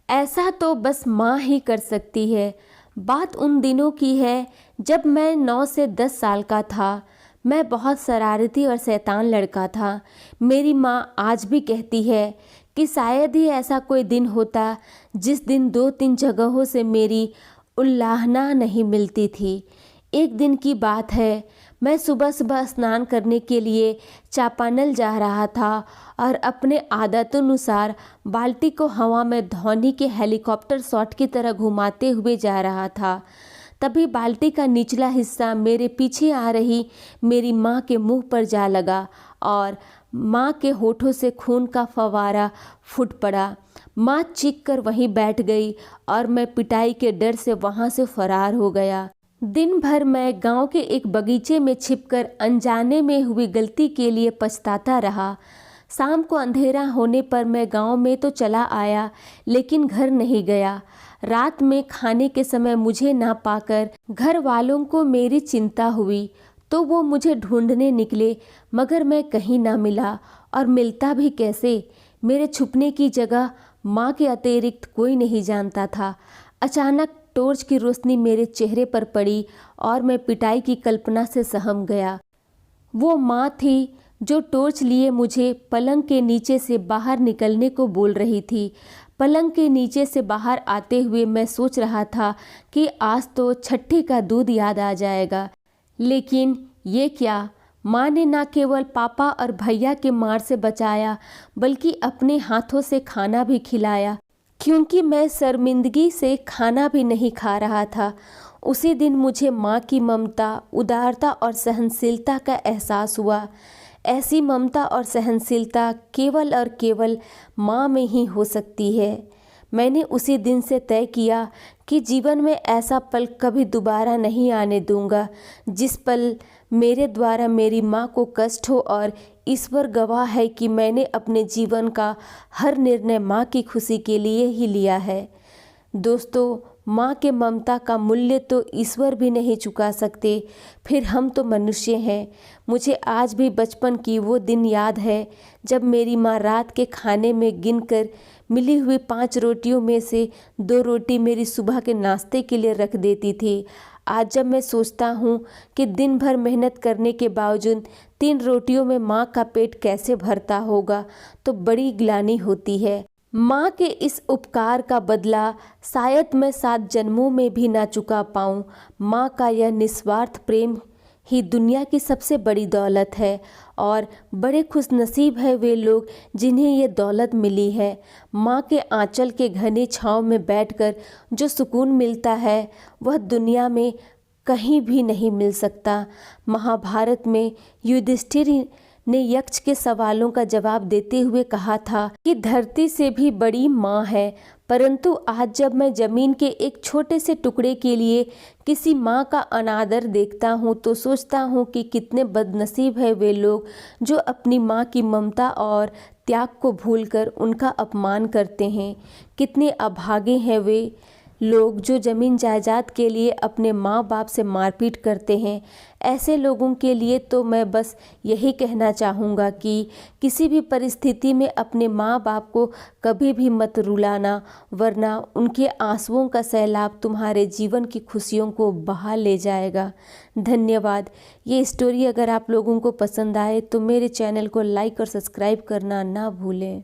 ऐसा तो बस माँ ही कर सकती है। बात उन दिनों की है जब मैं 9 से 10 साल का था। मैं बहुत शरारती और शैतान लड़का था। मेरी माँ आज भी कहती है कि शायद ही ऐसा कोई दिन होता जिस दिन 2-3 जगहों से मेरी उल्लाहना नहीं मिलती थी। एक दिन की बात है, मैं सुबह सुबह स्नान करने के लिए चापानल जा रहा था और अपने आदतानुसार बाल्टी को हवा में धोनी के हेलीकॉप्टर शॉट की तरह घुमाते हुए जा रहा था। तभी बाल्टी का निचला हिस्सा मेरे पीछे आ रही मेरी माँ के मुंह पर जा लगा और माँ के होठों से खून का फव्वारा फूट पड़ा। माँ चीख कर वहीं बैठ गई और मैं पिटाई के डर से वहाँ से फरार हो गया। दिन भर मैं गांव के एक बगीचे में छिपकर अनजाने में हुई गलती के लिए पछताता रहा। शाम को अंधेरा होने पर मैं गांव में तो चला आया, लेकिन घर नहीं गया। रात में खाने के समय मुझे ना पाकर घर वालों को मेरी चिंता हुई, तो वो मुझे ढूंढने निकले, मगर मैं कहीं ना मिला। और मिलता भी कैसे? मेरे छुपने की जगह माँ के अतिरिक्त कोई नहीं जानता था। अचानक टॉर्च की रोशनी मेरे चेहरे पर पड़ी और मैं पिटाई की कल्पना से सहम गया। वो माँ थी जो टॉर्च लिए मुझे पलंग के नीचे से बाहर निकलने को बोल रही थी। पलंग के नीचे से बाहर आते हुए मैं सोच रहा था कि आज तो छठी का दूध याद आ जाएगा। लेकिन ये क्या, माँ ने न केवल पापा और भैया के मार से बचाया, बल्कि अपने हाथों से खाना भी खिलाया, क्योंकि मैं शर्मिंदगी से खाना भी नहीं खा रहा था। उसी दिन मुझे माँ की ममता, उदारता और सहनशीलता का एहसास हुआ। ऐसी ममता और सहनशीलता केवल और केवल माँ में ही हो सकती है। मैंने उसी दिन से तय किया कि जीवन में ऐसा पल कभी दोबारा नहीं आने दूंगा जिस पल मेरे द्वारा मेरी माँ को कष्ट हो, और ईश्वर गवाह है कि मैंने अपने जीवन का हर निर्णय माँ की खुशी के लिए ही लिया है। दोस्तों, माँ के ममता का मूल्य तो ईश्वर भी नहीं चुका सकते, फिर हम तो मनुष्य हैं। मुझे आज भी बचपन की वो दिन याद है जब मेरी माँ रात के खाने में गिनकर मिली हुई 5 रोटियों में से 2 रोटी मेरी सुबह के नाश्ते के लिए रख देती थी। आज जब मैं सोचता हूँ कि दिन भर मेहनत करने के बावजूद 3 रोटियों में माँ का पेट कैसे भरता होगा, तो बड़ी ग्लानि होती है। माँ के इस उपकार का बदला शायद मैं 7 जन्मों में भी ना चुका पाऊँ। माँ का यह निस्वार्थ प्रेम ही दुनिया की सबसे बड़ी दौलत है, और बड़े खुशनसीब है वे लोग जिन्हें ये दौलत मिली है। माँ के आंचल के घने छाँव में बैठकर जो सुकून मिलता है, वह दुनिया में कहीं भी नहीं मिल सकता। महाभारत में युधिष्ठिर ने यक्ष के सवालों का जवाब देते हुए कहा था कि धरती से भी बड़ी माँ है। परंतु आज जब मैं जमीन के एक छोटे से टुकड़े के लिए किसी माँ का अनादर देखता हूँ, तो सोचता हूँ कि कितने बदनसीब है वे लोग जो अपनी माँ की ममता और त्याग को भूलकर उनका अपमान करते हैं। कितने अभागे हैं वे लोग जो ज़मीन जायदाद के लिए अपने माँ बाप से मारपीट करते हैं। ऐसे लोगों के लिए तो मैं बस यही कहना चाहूँगा कि किसी भी परिस्थिति में अपने माँ बाप को कभी भी मत रुलाना, वरना उनके आंसुओं का सैलाब तुम्हारे जीवन की खुशियों को बहा ले जाएगा। धन्यवाद। ये स्टोरी अगर आप लोगों को पसंद आए तो मेरे चैनल को लाइक और सब्सक्राइब करना ना भूलें।